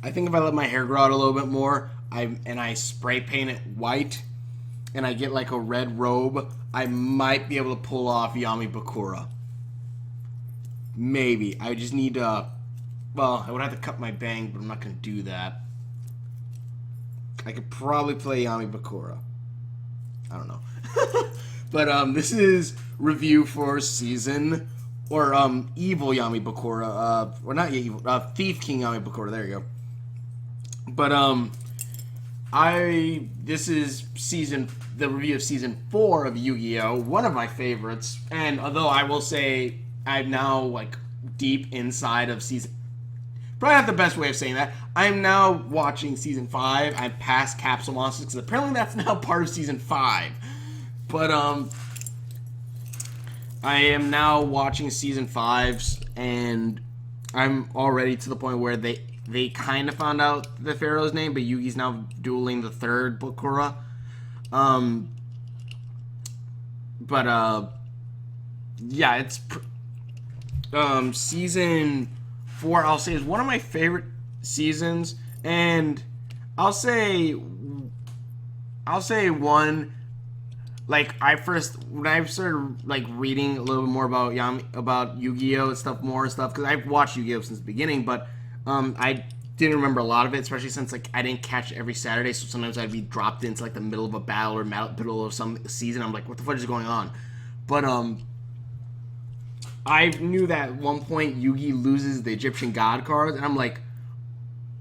I think if I let my hair grow out a little bit more, I spray paint it white, and I get like a red robe, I might be able to pull off Yami Bakura. Maybe. I just need to. Well, I would have to cut my bang, but I'm not going to do that. I could probably play Yami Bakura. I don't know. But this is review for season or evil Yami Bakura. Or not evil. Thief King Yami Bakura. There you go. But this is the review of season 4 of Yu-Gi-Oh, one of my favorites. And although I will say I'm now like deep inside of season, probably not the best way of saying that. I'm now watching season 5. I'm past Capsule Monsters because apparently that's now part of season 5. But I am now watching season 5, and I'm already to the point where they kind of found out the Pharaoh's name, but Yugi's now dueling the third Bakura. Yeah, it's season 4. I'll say is one of my favorite seasons, and I'll say one. Like when I started like reading a little bit more about Yu-Gi-Oh and stuff, because I've watched Yu-Gi-Oh since the beginning, but I didn't remember a lot of it, especially since like I didn't catch it every Saturday, so sometimes I'd be dropped into like the middle of a battle or middle of some season. I'm like, what the fuck is going on? But I knew that at one point Yugi loses the Egyptian God cards, and I'm like,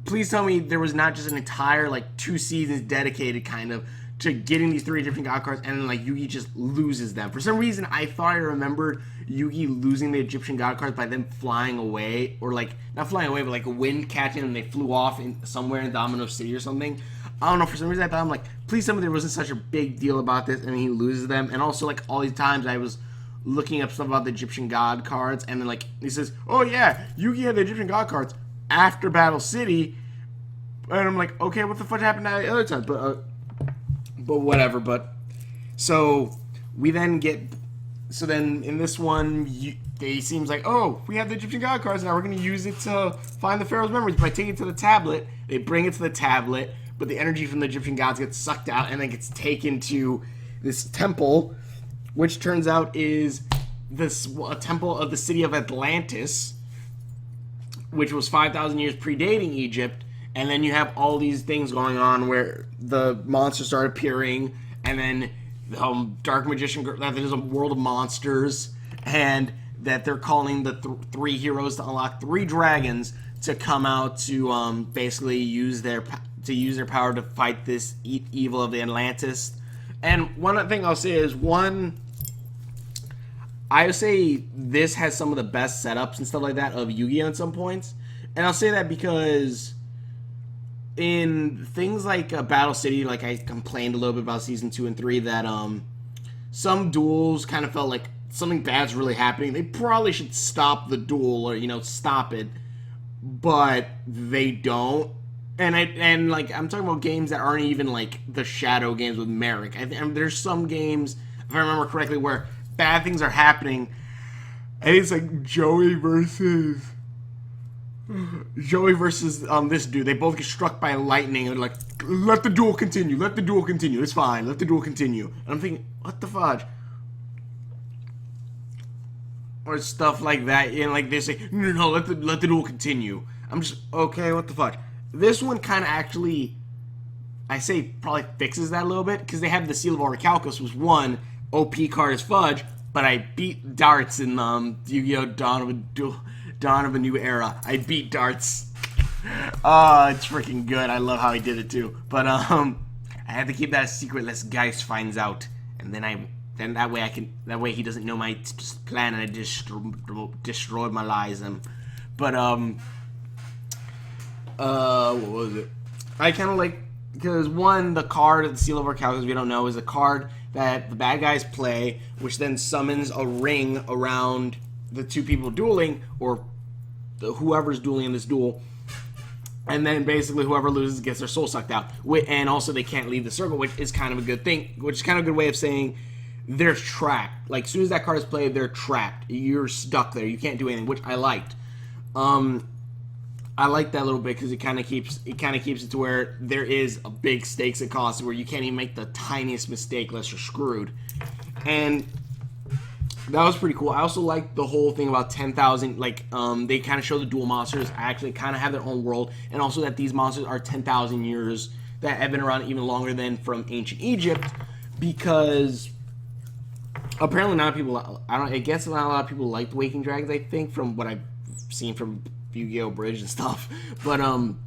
please tell me there was not just an entire like 2 seasons dedicated kind of to getting these 3 Egyptian God cards, and then like Yugi just loses them. For some reason, I thought I remembered Yugi losing the Egyptian God cards by them flying away, or like not flying away, but like a wind catching them and they flew off somewhere in Domino City or something. I don't know. For some reason, I thought I'm like, please tell me there wasn't such a big deal about this, and then he loses them. And also like all these times I was looking up stuff about the Egyptian God cards, and then like he says, oh yeah, Yugi had the Egyptian God cards after Battle City, and I'm like, okay, what the fuck happened to the other times? But whatever. But so we then get. So then in this one, it seems like, oh, we have the Egyptian God cards now. We're going to use it to find the Pharaoh's memories by taking it to the tablet. They bring it to the tablet, but the energy from the Egyptian gods gets sucked out and then gets taken to this temple, which turns out is a temple of the city of Atlantis, which was 5,000 years predating Egypt. And then you have all these things going on where the monsters start appearing, and then Dark Magician, that there's a world of monsters, and that they're calling the 3 heroes to unlock 3 dragons to come out to basically use their power to fight this evil of the Atlantis. And one thing I'll say is, I would say this has some of the best setups and stuff like that of Yu-Gi-Oh! At some points. And I'll say that because in things like Battle City, like I complained a little bit about season 2 and 3, that some duels kind of felt like something bad's really happening. They probably should stop the duel or stop it, but they don't. And like I'm talking about games that aren't even like the Shadow games with Merrick. There's some games, if I remember correctly, where bad things are happening, and it's like Joey versus this dude. They both get struck by lightning, and they're like, let the duel continue, it's fine, let the duel continue. And I'm thinking, what the fudge? Or stuff like that, and like they say, no, let the duel continue. I'm just, okay, what the fuck? This one kind of actually, I say, probably fixes that a little bit, because they have the Seal of Orichalcos, was one OP card as fudge, but I beat Darts in Yu-Gi-Oh! Dawn of a New Era. I beat Darts. It's freaking good. I love how he did it too. But I had to keep that a secret lest Geist finds out, and then that way he doesn't know my plan, and I destroyed my lies. But what was it? I kind of like, because one, the card of the Seal of Orichalcos, we don't know, is a card that the bad guys play, which then summons a ring around the 2 people dueling, or whoever's dueling in this duel, and then basically whoever loses gets their soul sucked out. And also they can't leave the circle, which is kind of a good thing, which is kind of a good way of saying they're trapped. Like, as soon as that card is played, they're trapped. You're stuck there. You can't do anything, which I liked. I like that a little bit because it kind of keeps it to where there is a big stakes it costs where you can't even make the tiniest mistake unless you're screwed. And that was pretty cool. I also like the whole thing about 10,000. Like, they kind of show the dual monsters actually kind of have their own world, and also that these monsters are 10,000 years that have been around even longer than from ancient Egypt, because apparently not people. I guess not a lot of people like the Waking Dragons. I think from what I've seen from Yugioh Bridge and stuff, but and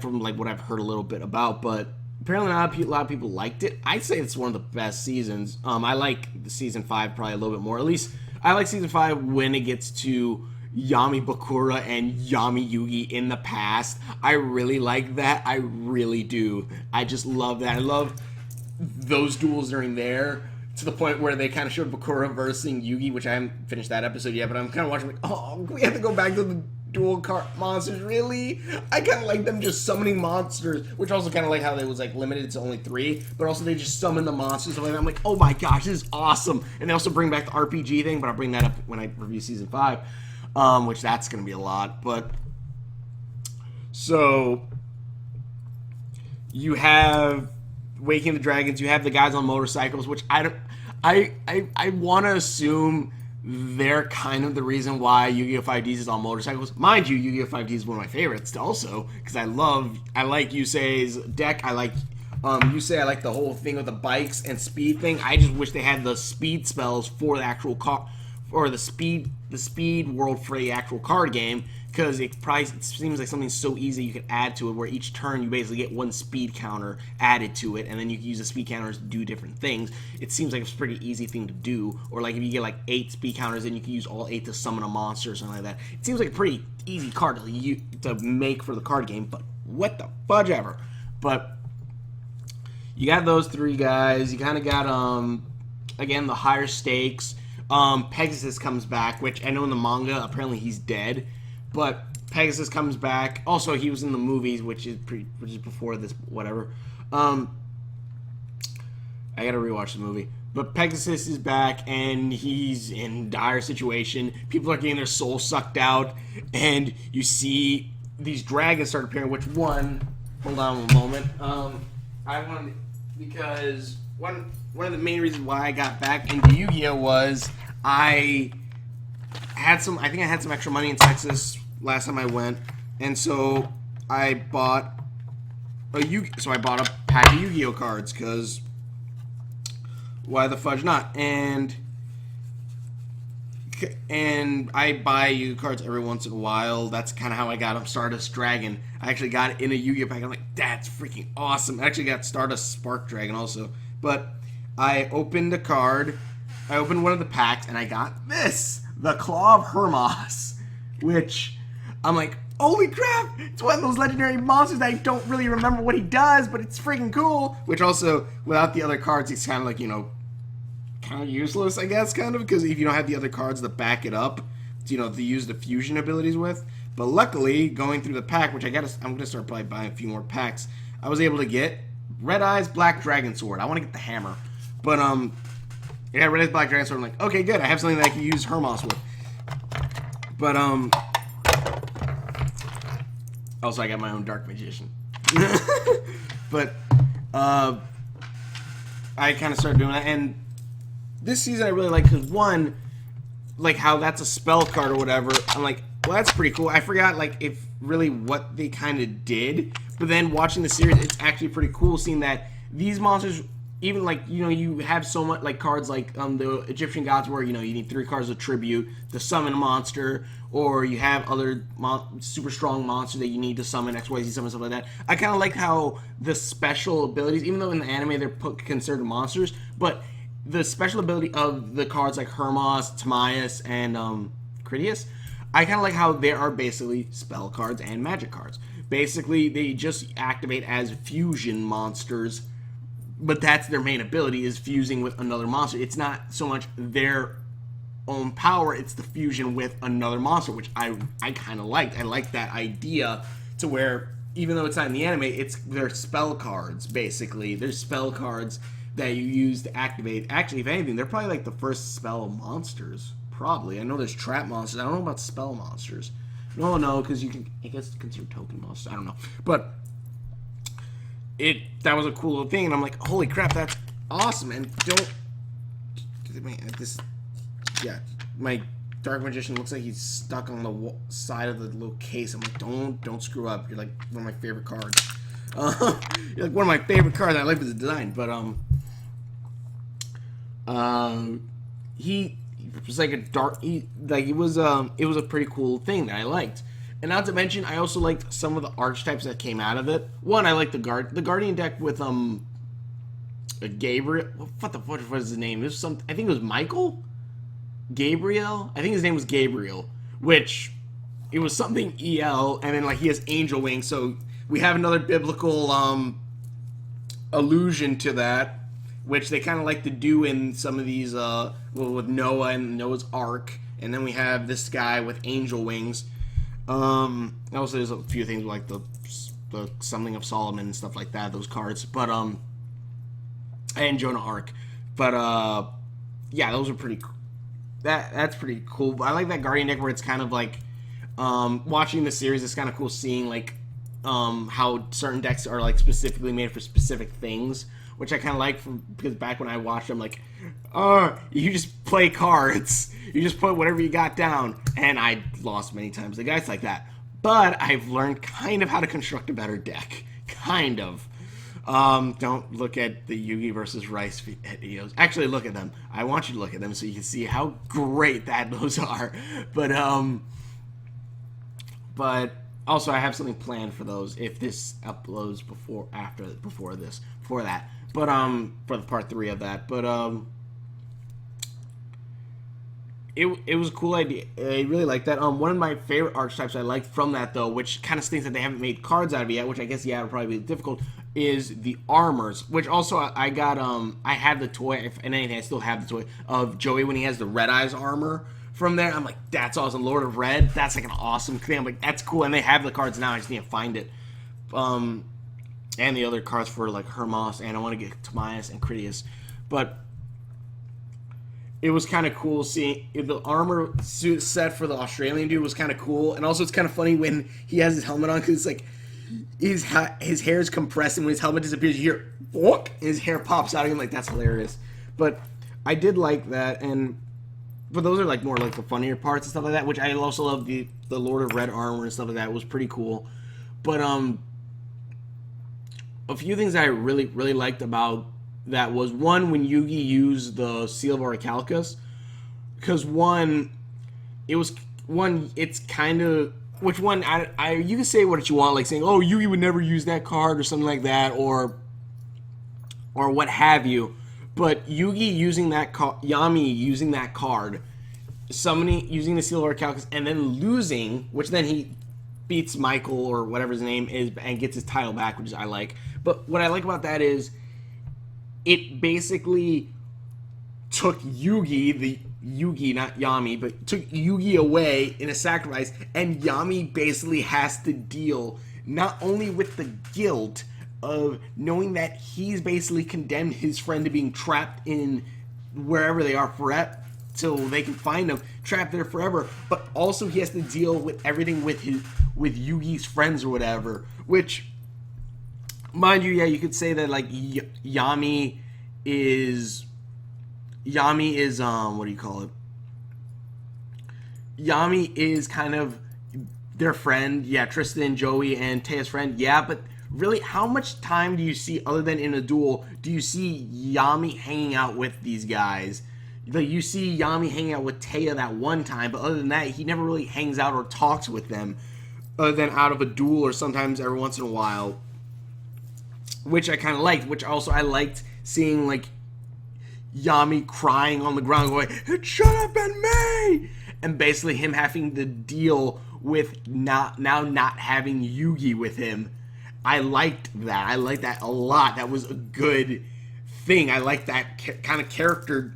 from like what I've heard a little bit about, but apparently not a lot of people liked it. I'd say it's one of the best seasons. I like the season 5 probably a little bit more. At least I like season 5 when it gets to Yami Bakura and Yami Yugi in the past. I really like that. I really do. I just love that. I love those duels during there, to the point where they kind of showed Bakura versus Yugi, which I haven't finished that episode yet, but I'm kind of watching like, oh, we have to go back to the dual card monsters, really? I kind of like them just summoning monsters, which also kind of like how they was like limited to only 3, but also they just summon the monsters. And I'm like, oh my gosh, this is awesome. And they also bring back the RPG thing, but I'll bring that up when I review season 5, which that's going to be a lot. But so you have Waking the Dragons, you have the guys on motorcycles, which I want to assume they're kind of the reason why Yu-Gi-Oh! 5Ds is on motorcycles. Mind you, Yu-Gi-Oh! 5D is one of my favorites also, because I like Yusei's deck. I like Yusei. I like the whole thing with the bikes and speed thing. I just wish they had the speed spells for the actual car, or the speed world for the actual card game, because it seems like something so easy you can add to it, where each turn you basically get one speed counter added to it, and then you can use the speed counters to do different things. It seems like it's a pretty easy thing to do. Or like if you get like 8 speed counters, then you can use all 8 to summon a monster or something like that. It seems like a pretty easy card to make for the card game, but what the fudge ever. But you got those 3 guys. You kind of got again the higher stakes. Pegasus comes back, which I know in the manga apparently he's dead. But Pegasus comes back. Also, he was in the movies, which is before this, whatever. I gotta rewatch the movie. But Pegasus is back, and he's in dire situation. People are getting their soul sucked out, and you see these dragons start appearing. Which one? Hold on a moment. I wanted, because one of the main reasons why I got back into Yu-Gi-Oh was I think I had some extra money in Texas last time I went, and so I bought a pack of Yu-Gi-Oh cards, because why the fudge not? And I buy Yu-Gi-Oh cards every once in a while. That's kind of how I got them. Stardust Dragon. I actually got it in a Yu-Gi-Oh pack. I'm like, that's freaking awesome. I actually got Stardust Spark Dragon also. But I opened a card. I opened one of the packs, and I got this. The Claw of Hermas, which I'm like, holy crap, it's one of those legendary monsters that I don't really remember what he does, but it's freaking cool. Which also, without the other cards, he's kind of like, kind of useless, I guess, kind of, because if you don't have the other cards to back it up, to use the fusion abilities with. But luckily, going through the pack, which I'm going to start probably buying a few more packs, I was able to get Red Eyes Black Dragon Sword. I want to get the hammer. But, yeah, Red Eyes Black Dragon Sword. I'm like, okay, good. I have something that I can use Hermas with. But, also I got my own Dark Magician. But, I kind of started doing that. And this season I really like, because one, like how that's a spell card or whatever. I'm like, well, that's pretty cool. I forgot, like, if really what they kind of did. But then watching the series, it's actually pretty cool seeing that these monsters, even like, you have so much like cards like the Egyptian gods where, you need 3 cards of tribute to summon a monster, or you have other super strong monsters that you need to summon, XYZ summon, stuff like that. I kind of like how the special abilities, even though in the anime they're considered monsters, but the special ability of the cards like Hermas, Timaeus, and Critias, I kind of like how they are basically spell cards and magic cards. Basically, they just activate as fusion monsters, but that's their main ability, is fusing with another monster. It's not so much their own power, it's the fusion with another monster, which I kind of liked. I like that idea, to where even though it's not in the anime, they're spell cards, basically. They're spell cards that you use to activate. Actually, if anything, they're probably like the first spell monsters, Probably. I know there's trap monsters. I don't know about spell monsters. No, because you can, I guess, consider token monsters. I don't know. But that was a cool little thing, and I'm like, holy crap, that's awesome. And my Dark Magician looks like he's stuck on the side of the little case. I'm like, don't screw up. You're like one of my favorite cards. You're like one of my favorite cards. I like the design, but he was like it was a pretty cool thing that I liked. And not to mention, I also liked some of the archetypes that came out of it. One, I like the Guardian deck with Gabriel. What is his name? I think it was Michael. Gabriel? I think his name was Gabriel, which it was something EL, and then like he has angel wings, so we have another biblical allusion to that, which they kind of like to do in some of these with Noah and Noah's Ark, and then we have this guy with angel wings. Also there's a few things like the Summoning of Solomon and stuff like that, those cards, but and Jonah Ark, but yeah, those are pretty cool. That's pretty cool. I like that Guardian deck where it's kind of like watching the series. It's kind of cool seeing like how certain decks are like specifically made for specific things, which I kind of like because back when I watched, I'm like, you just play cards, you just put whatever you got down, and I lost many times the guys like that. But I've learned kind of how to construct a better deck, kind of. Don't look at the Yugi versus Rice videos. Actually, look at them. I want you to look at them so you can see how great those are. But also I have something planned for those if this uploads before that. But for the part 3 of that. But it was a cool idea. I really like that. One of my favorite archetypes I liked from that though, which kind of stinks that they haven't made cards out of it yet, which I guess it'll probably be difficult, is the armors, which also I got I have the toy, if anything I still have the toy of Joey when he has the Red Eyes armor from there. I'm like, that's awesome. Lord of Red, that's like an awesome thing. I'm like, that's cool, and they have the cards now, I just need to find it. And the other cards for like Hermos, and I want to get Timaeus and Critias. But it was kind of cool seeing the armor suit set for the Australian dude was kind of cool. And also it's kind of funny when he has his helmet on, because it's like his hair is compressed, and when his helmet disappears, you hear "Wonk," and his hair pops out of him. Like, that's hilarious. But I did like that, but those are like more like the funnier parts and stuff like that, which I also love the Lord of Red armor and stuff like that. It was pretty cool. But a few things I really, really liked about that was, one, when Yugi used the Seal of Orichalcus, because it's kind of, which one, you can say what you want, like saying, oh, Yugi would never use that card or something like that, or what have you, but Yugi using that Yami using that card, using the Seal of Orichalcus, and then losing, which then he beats Michael or whatever his name is and gets his title back, which I like. But what I like about that is it basically took Yugi, not Yami, but took Yugi away in a sacrifice, and Yami basically has to deal not only with the guilt of knowing that he's basically condemned his friend to being trapped in wherever they are forever, till they can find him, trapped there forever, but also he has to deal with everything with Yugi's friends or whatever, which, mind you, yeah, you could say that like Yami is what do you call it? Yami is kind of their friend, yeah, Tristan, Joey, and Taya's friend, yeah, but really, how much time do you see, other than in a duel, do you see Yami hanging out with these guys? Like, you see Yami hanging out with Taya that one time, but other than that, he never really hangs out or talks with them, other than out of a duel or sometimes every once in a while, which I kind of liked, which also I liked seeing, like, Yami crying on the ground going, it should have been me! And basically him having to deal with not having Yugi with him. I liked that. I liked that a lot. That was a good thing. I like that kind of character.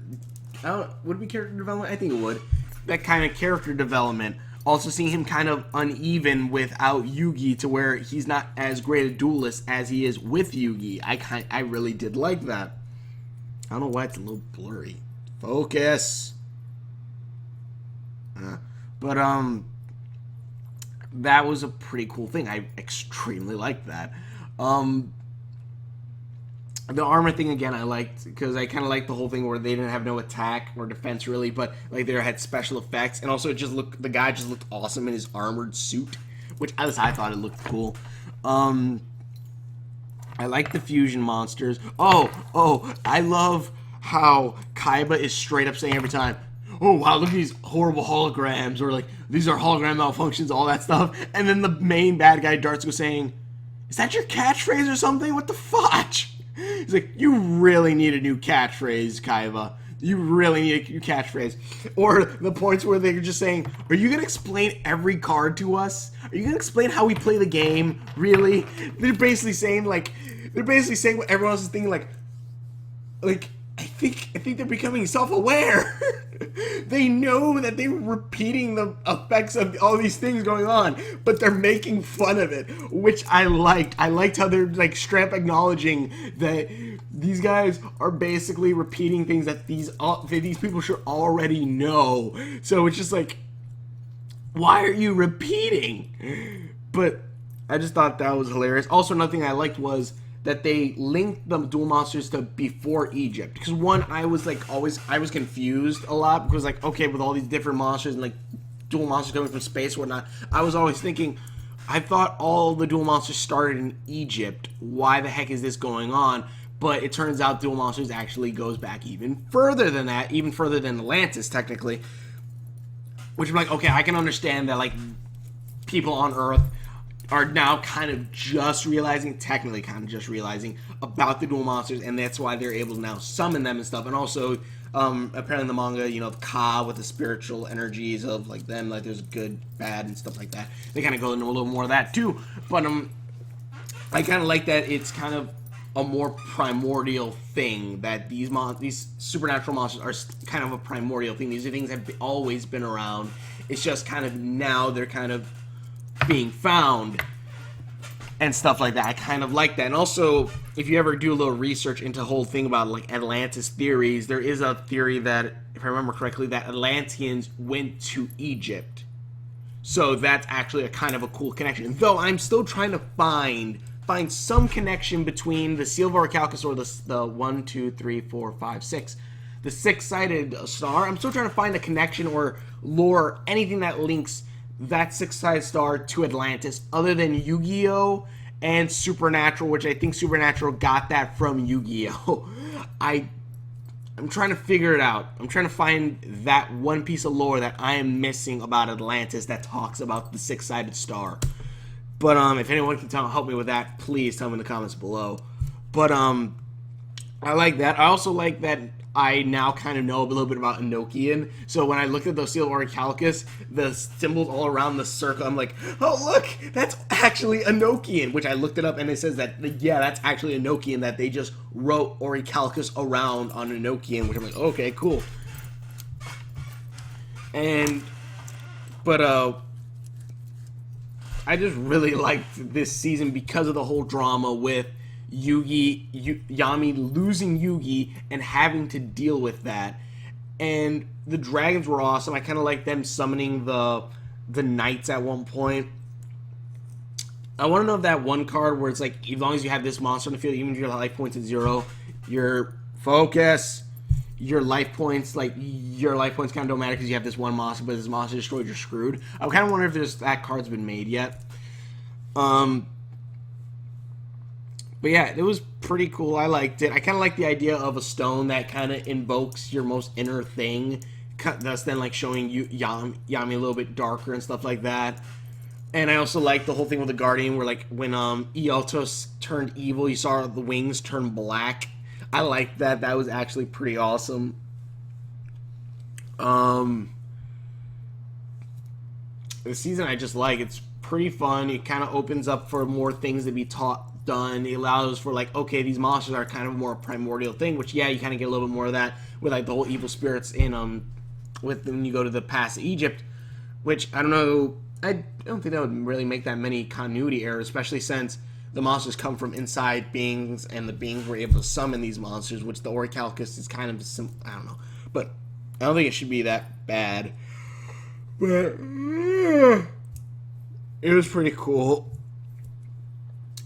Would it be character development? I think it would. That kind of character development. Also seeing him kind of uneven without Yugi, to where he's not as great a duelist as he is with Yugi. I really did like that. I don't know why it's a little blurry. Focus. But that was a pretty cool thing. I extremely liked that. Um, the armor thing again, I liked because I kind of liked the whole thing where they didn't have no attack or defense really, but like they had special effects, and also it just looked the guy just looked awesome in his armored suit, which I thought it looked cool. Um, I like the fusion monsters. Oh, I love how Kaiba is straight up saying every time, "Oh wow, look at these horrible holograms," or like these are hologram malfunctions, all that stuff, and then the main bad guy Dart's saying, "Is that your catchphrase or something? What the fudge?" He's like, "You really need a new catchphrase, Kaiba. You really need a new catchphrase." Or the points where they're just saying, "Are you gonna explain every card to us? Are you gonna explain how we play the game? Really?" They're basically saying what everyone else is thinking. Like I think they're becoming self-aware. They know that they were repeating the effects of all these things going on, but they're making fun of it, which I liked. I liked how they're like straight up acknowledging that these guys are basically repeating things that these people should already know. So it's just like, why are you repeating? But I just thought that was hilarious. Also, another thing I liked was that they linked the dual monsters to before Egypt. Because one, I was confused a lot because like, okay, with all these different monsters and like dual monsters coming from space and whatnot, I was always thinking, I thought all the dual monsters started in Egypt. Why the heck is this going on? But it turns out dual monsters actually goes back even further than that, even further than Atlantis technically. Which I'm like, okay, I can understand that like people on Earth are now kind of just realizing, technically kind of just realizing about the dual monsters, and that's why they're able to now summon them and stuff. And also, apparently in the manga, you know, the Ka with the spiritual energies of like them, like there's good, bad, and stuff like that. They kind of go into a little more of that too. But I kind of like that it's kind of a more primordial thing, that these supernatural monsters are kind of a primordial thing. These are things that have always been around. It's just kind of now they're kind of being found and stuff like that. I kind of like that. And also, if you ever do a little research into the whole thing about like Atlantis theories, there is a theory that, if I remember correctly, that Atlanteans went to Egypt. So that's actually a kind of a cool connection. Though I'm still trying to find some connection between the Seal of Orichalcus, or the 1, 2, 3, 4, 5, 6, the six-sided star. I'm still trying to find a connection or lore, anything that links that six-sided star to Atlantis, other than Yugioh and Supernatural, which I think Supernatural got that from Yugioh. I'm trying to figure it out. I'm trying to find that one piece of lore that I am missing about Atlantis that talks about the six-sided star. But if anyone can help me with that, please tell me in the comments below. But I like that. I also like that I now kind of know a little bit about Enochian. So when I looked at the Seal of Orichalcus, the symbols all around the circle, I'm like, oh look, that's actually Enochian. Which I looked it up and it says that, yeah, that's actually Enochian, that they just wrote Orichalcus around on Enochian, which I'm like, okay, cool. But I just really liked this season because of the whole drama with Yami losing Yugi and having to deal with that. And the dragons were awesome. I kind of like them summoning the knights at one point. I want to know if that one card where it's like, as long as you have this monster on the field, even if your life points at 0, your life points kind of don't matter because you have this one monster, but if this monster destroyed, you're screwed. I kind of wonder if that card's been made yet. But yeah, it was pretty cool. I liked it. I kind of like the idea of a stone that kind of invokes your most inner thing. That's then like showing you Yami a little bit darker and stuff like that. And I also like the whole thing with the Guardian where like when Ialtos turned evil, you saw the wings turn black. I liked that. That was actually pretty awesome. The season I just like. It's pretty fun. It kind of opens up for more things to be done. It allows for like, okay, these monsters are kind of a more primordial thing, which yeah, you kind of get a little bit more of that with like the whole evil spirits in with when you go to the past Egypt, which I don't know. I don't think that would really make that many continuity errors, especially since the monsters come from inside beings, and the beings were able to summon these monsters, which the Orichalcus is kind of I don't know, but I don't think it should be that bad. But it was pretty cool.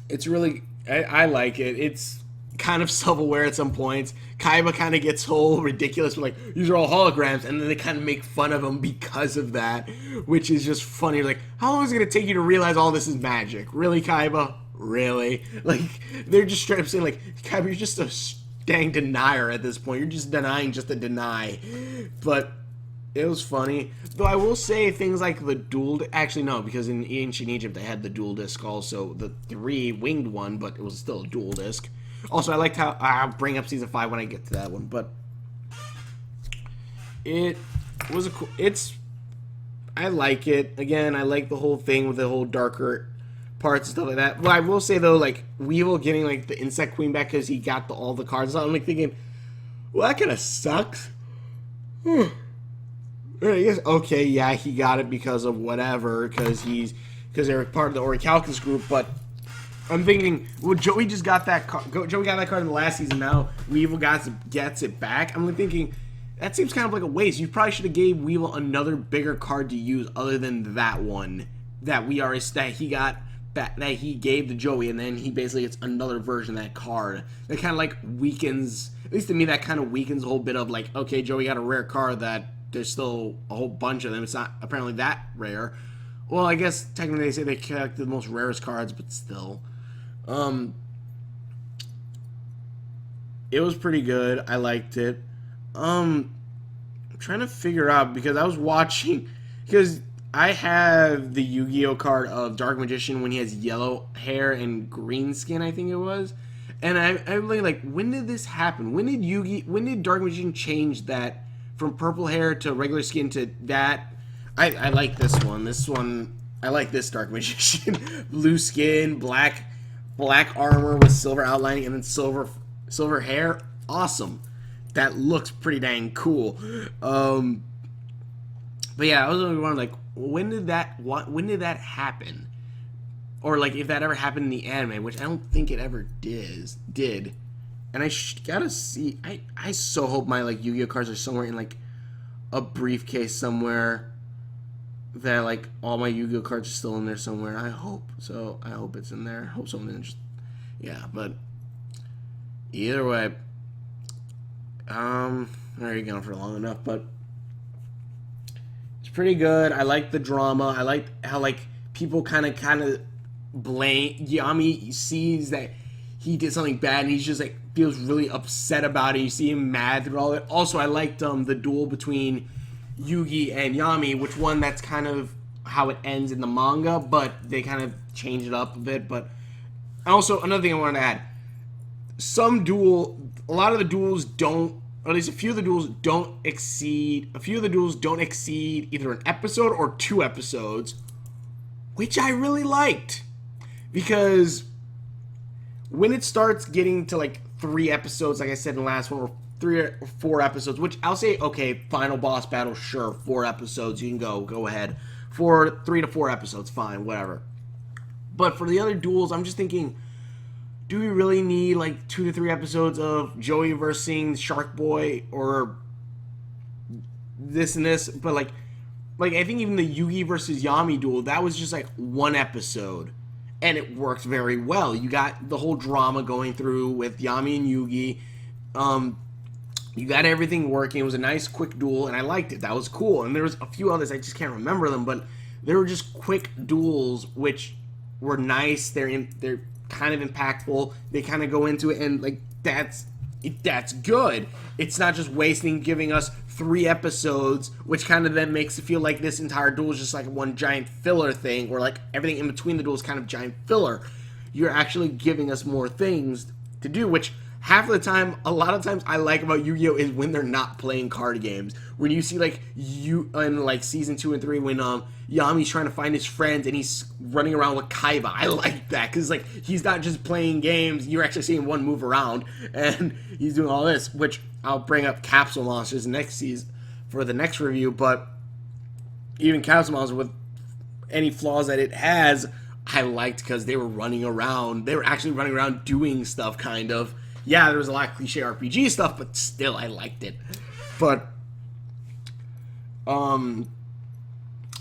It's really, I like it. It's kind of self-aware at some points. Kaiba kind of gets whole ridiculous, but like these are all holograms, and then they kind of make fun of him because of that, which is just funny. Like, how long is it gonna take you to realize all this is magic? Really, Kaiba? Really? Like, they're just straight up saying like, Kaiba, you're just a dang denier at this point. You're just denying just to deny. But it was funny. Though I will say things like the dual... Actually, no, because in ancient Egypt they had the dual disc also. The 3 winged one, but it was still a dual disc. Also, I liked how... I'll bring up Season 5 when I get to that one. But it was a cool... It's... I like it. Again, I like the whole thing with the whole darker parts and stuff like that. Well, I will say, though, like, Weevil getting, like, the Insect Queen back because he got all the cards. So I'm, like, thinking, well, that kind of sucks. I guess, okay, yeah, he got it because of whatever, because they're part of the Orichalcus group, but I'm thinking, well, Joey just got that card. Joey got that card in the last season. Now Weevil gets it back. I'm thinking, that seems kind of like a waste. You probably should have gave Weevil another bigger card to use other than that one that he got that he gave to Joey, and then he basically gets another version of that card. That kind of like weakens, at least to me, that kind of weakens a whole bit of like, okay, Joey got a rare card that there's still a whole bunch of them. It's not apparently that rare. Well, I guess technically they say they collected the most rarest cards, but still. It was pretty good. I liked it. I'm trying to figure out, because I was watching, because I have the Yu-Gi-Oh card of Dark Magician when he has yellow hair and green skin, I think it was. And I'm like, when did this happen? When did Dark Magician change that from purple hair to regular skin to that? I like this one. This one, I like this Dark Magician. Blue skin, black armor with silver outlining, and then silver hair. Awesome. That looks pretty dang cool. But yeah, I was wondering, like, when did that happen? Or like if that ever happened in the anime, which I don't think it ever did. And I gotta see. I so hope my like Yu-Gi-Oh cards are somewhere in like a briefcase somewhere. That like all my Yu-Gi-Oh cards are still in there somewhere. I hope so. I hope it's in there. I hope someone didn't just, yeah. But either way, there you go for long enough. But it's pretty good. I like the drama. I like how like people kind of blame Yami. Sees that he did something bad and he's just like feels really upset about it. You see him mad through all of it. Also, I liked the duel between Yugi and Yami, which one that's kind of how it ends in the manga, but they kind of change it up a bit. But also another thing I wanted to add, a lot of the duels don't, or at least a few of the duels don't exceed either an episode or 2 episodes, which I really liked, because when it starts getting to like 3 episodes, like I said in the last one, or 3 or 4 episodes, which I'll say, okay, final boss battle, sure, 4 episodes, you can go ahead. 3 to 4 episodes, fine, whatever. But for the other duels, I'm just thinking, do we really need like 2 to 3 episodes of Joey versus Shark Boy or this and this? But like I think even the Yugi versus Yami duel, that was just like 1 episode. And it worked very well. You got the whole drama going through with Yami and Yugi. You got everything working. It was a nice, quick duel, and I liked it. That was cool. And there was a few others, I just can't remember them, but they were just quick duels, which were nice. They're kind of impactful. They kind of go into it, and like that's good. It's not just wasting giving us 3 episodes, which kind of then makes it feel like this entire duel is just like one giant filler thing, or like everything in between the duels kind of giant filler. You're actually giving us more things to do, which half of the time, a lot of times I like about Yu-Gi-Oh! Is when they're not playing card games. When you see like in like season 2 and 3 when Yami's trying to find his friends and he's running around with Kaiba. I like that because like he's not just playing games. You're actually seeing one move around and he's doing all this, which I'll bring up Capsule Monsters next season for the next review. But even Capsule Monsters, with any flaws that it has, I liked because they were running around. They were actually running around doing stuff, kind of. Yeah, there was a lot of cliche RPG stuff, but still, I liked it. But,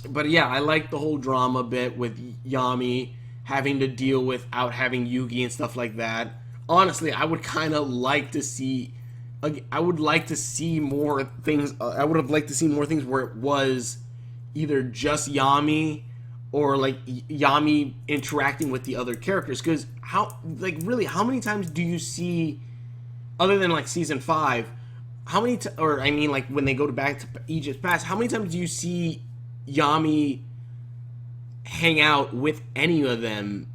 But yeah, I like the whole drama bit with Yami having to deal without having Yugi and stuff like that. Honestly, I would kind of like to see. I would like to see more things. I would have liked to see more things where it was either just Yami or like Yami interacting with the other characters. Because really, how many times do you see, other than like season 5, how many? Or I mean, like when they go back to Egypt's past, how many times do you see Yami hang out with any of them?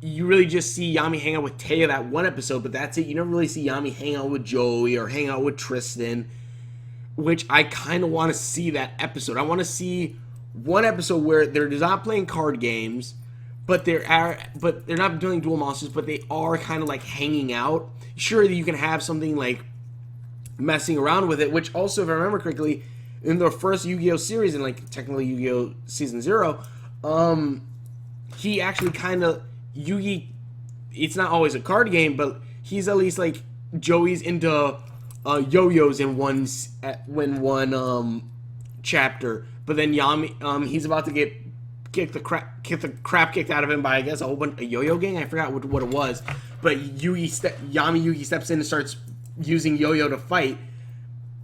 You really just see Yami hang out with Taya that one episode, but that's it. You never really see Yami hang out with Joey or hang out with Tristan, which I kind of want to see that episode. I want to see one episode where they're not playing card games, but they're not doing duel monsters, but they are kind of like hanging out. Sure, you can have something like messing around with it, which also, if I remember correctly, in the first Yu-Gi-Oh series, and like technically Yu-Gi-Oh season 0, he actually kind of Yugi. It's not always a card game, but he's at least like Joey's into yo-yos in one chapter, but then Yami he's about to get the crap kicked out of him by, I guess, a whole bunch of yo-yo gang. I forgot what it was, but Yugi steps in and starts using yo-yo to fight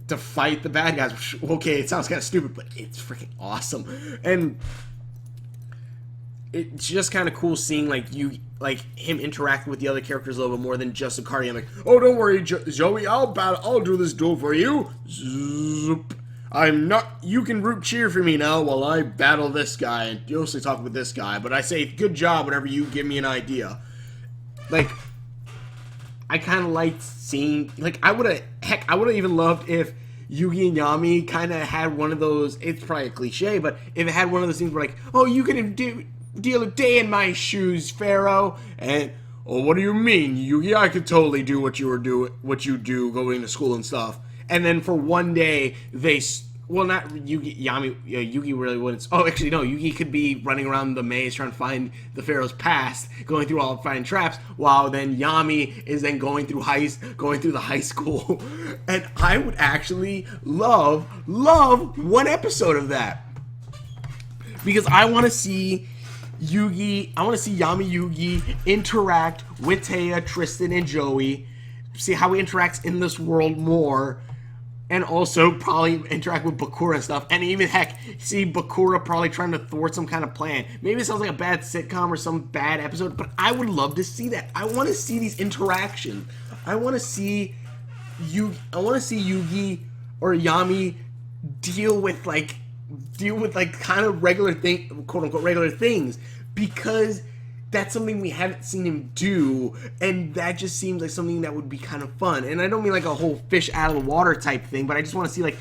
the bad guys. Which, okay, it sounds kind of stupid, but it's freaking awesome, and it's just kind of cool seeing him interact with the other characters a little bit more than just a card game. Like, oh, don't worry, Joey, I'll do this duel for you. Zoop. You can root cheer for me now while I battle this guy and mostly talk with this guy, but I say good job whenever you give me an idea. Like, I kind of liked seeing, like, I would have even loved if Yugi and Yami kind of had one of those, it's probably a cliche, but if it had one of those things where like, oh, you can deal a day in my shoes, Pharaoh, and, oh, what do you mean, Yugi? I could totally do what you do, going to school and stuff. And then for one day, not Yugi, Yugi really wouldn't. Oh, actually, no, Yugi could be running around the maze trying to find the Pharaoh's past, going through all finding traps, while then Yami is then going through the high school. And I would actually love one episode of that, because I want to see Yami Yugi interact with Taya, Tristan, and Joey, see how he interacts in this world more, and also probably interact with Bakura and stuff, and even, heck, see Bakura probably trying to thwart some kind of plan. Maybe it sounds like a bad sitcom or some bad episode, but I would love to see that. I want to see these interactions. I want to see Yugi or Yami deal with kind of regular quote unquote regular things, because that's something we haven't seen him do, and that just seems like something that would be kind of fun. And I don't mean like a whole fish out of the water type thing, but I just want to see like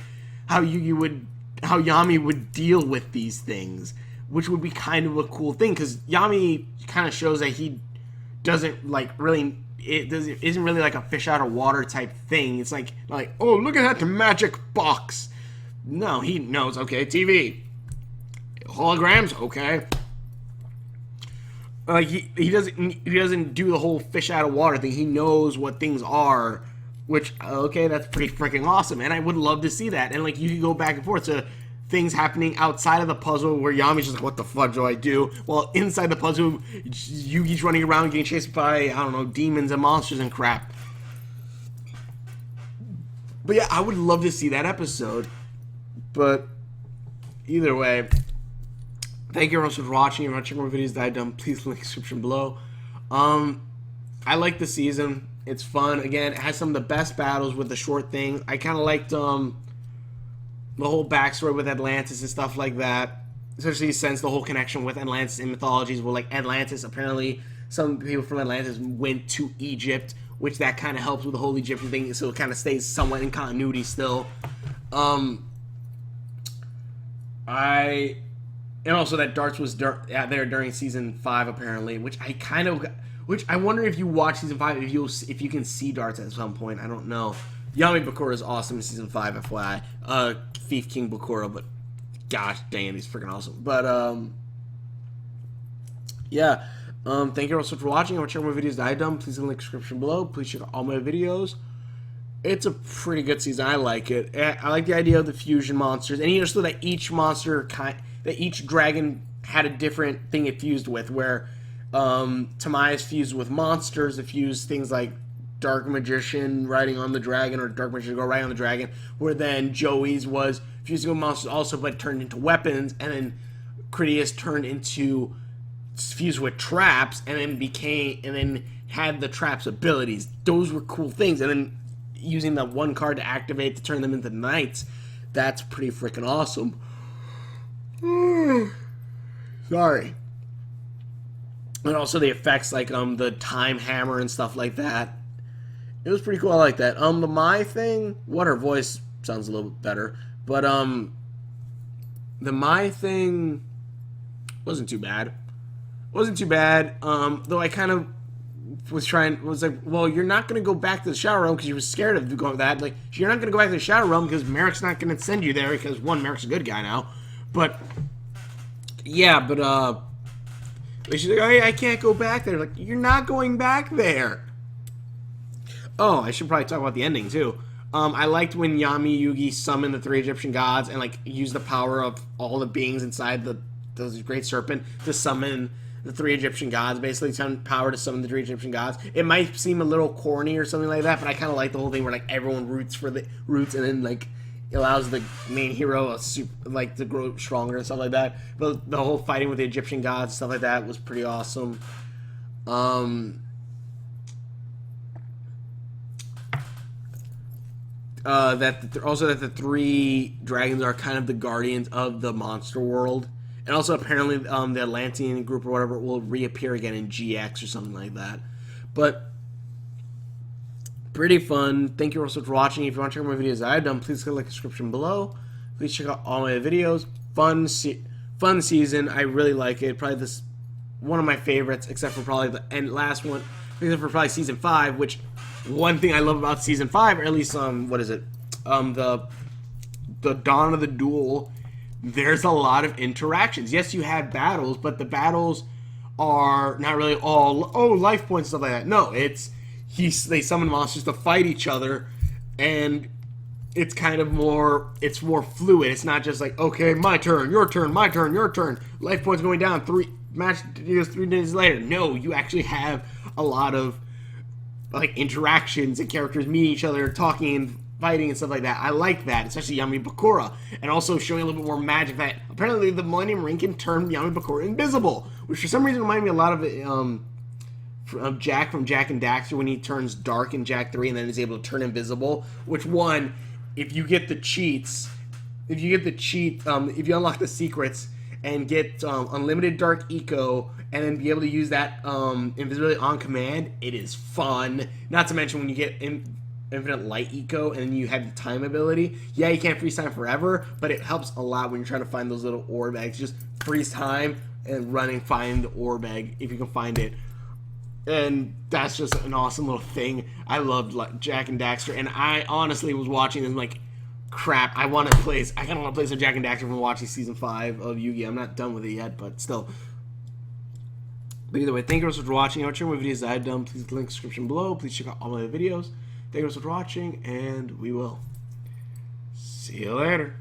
how Yami would deal with these things, which would be kind of a cool thing, because Yami kind of shows that he doesn't like really. Isn't really like a fish out of water type thing. It's like, oh, look at that magic box. No, he knows. Okay, TV, holograms. Okay, like he doesn't do the whole fish out of water thing. He knows what things are, which, okay, that's pretty freaking awesome. And I would love to see that. And like you can go back and forth to things happening outside of the puzzle where Yami's just like, what the fuck do I do? Well, inside the puzzle, Yugi's running around getting chased by, I don't know, demons and monsters and crap. But yeah, I would love to see that episode. But either way, thank you very much for watching. If you want to check more videos that I've done, please link in the description below. I like the season. It's fun. Again, it has some of the best battles with the short things. I kind of liked the whole backstory with Atlantis and stuff like that, especially since the whole connection with Atlantis and mythologies were like Atlantis. Apparently, some people from Atlantis went to Egypt, which that kind of helps with the whole Egyptian thing, so it kind of stays somewhat in continuity still. And also that Darts was there during season 5 apparently, which I wonder if you watch season 5 if you can see Darts at some point. I don't know. Yami Bakura is awesome in season 5, FYI. Thief King Bakura, but gosh dang, he's freaking awesome. But yeah. Thank you all so much for watching. I want to check more videos that I've done. Please link in the description below. Please check out all my videos. It's a pretty good season. I like it. I like the idea of the fusion monsters, and you know, that each that each dragon had a different thing it fused with. Where Tamaya's fused with monsters, it fused things like Dark Magician riding on the dragon, or Dark Magician go riding on the dragon. Where then Joey's was fusing with monsters also, but turned into weapons, and then Critias turned into fused with traps, and then had the traps abilities. Those were cool things, and then using that one card to activate to turn them into knights, that's pretty freaking awesome. Sorry. And also the effects like the time hammer and stuff like that. It was pretty cool. I like that. The Mai thing, what, her voice sounds a little bit better, but the Mai thing wasn't too bad. Wasn't too bad. Though I kind of was like, well, you're not going to go back to the Shadow Realm because you were scared of going that. Like, you're not going to go back to the Shadow Realm because Merrick's not going to send you there because, one, Merrick's a good guy now. But, yeah, but, she's like, oh, yeah, I can't go back there. Like, you're not going back there. Oh, I should probably talk about the ending, too. I liked when Yami Yugi summoned the 3 Egyptian gods and, like, used the power of all the beings inside the Great Serpent to summon the 3 Egyptian gods, basically some power to summon the 3 Egyptian gods. It might seem a little corny or something like that, but I kind of like the whole thing where like everyone roots for the roots, and then like it allows the main hero to grow stronger and stuff like that. But the whole fighting with the Egyptian gods, stuff like that, was pretty awesome. That the 3 dragons are kind of the guardians of the monster world. And also, apparently, the Atlantean group or whatever will reappear again in GX or something like that. But, pretty fun. Thank you also for watching. If you want to check out my videos that I've done, please click the description below. Please check out all my videos. Fun season. I really like it. Probably one of my favorites, except for probably the last one. Except for probably Season 5, which, one thing I love about Season 5, or at least, what is it? The Dawn of the Duel. There's a lot of interactions. Yes, you have battles, but the battles are not really all life points and stuff like that. No, they summon monsters to fight each other, and it's kind of more fluid. It's not just like, okay, my turn, your turn, my turn, your turn. Life points going down. 3 days later. No, you actually have a lot of like interactions and characters meeting each other, talking and fighting and stuff like that. I like that, especially Yami Bakura, and also showing a little bit more magic that apparently the Millennium Ring can turn Yami Bakura invisible, which for some reason reminded me a lot of it of Jack from Jak and Daxter when he turns dark in Jak 3 and then is able to turn invisible. Which one, if you get the cheats, if you unlock the secrets and get unlimited dark eco and then be able to use that invisibility on command, it is fun. Not to mention when you get infinite light eco and you have the time ability. Yeah, you can't freeze time forever, but it helps a lot when you're trying to find those little orb eggs. Just freeze time and run and find the orb egg if you can find it. And that's just an awesome little thing. I loved Jak and Daxter, and I honestly was watching this like, crap, I kind of want to play some Jak and Daxter from watching Season 5 of Yu-Gi-Oh! I'm not done with it yet, but still. But either way, thank you so much for watching. I'll check my videos that I've done. Please link in the description below. Please check out all my videos. Thank you so much for watching, and we will see you later.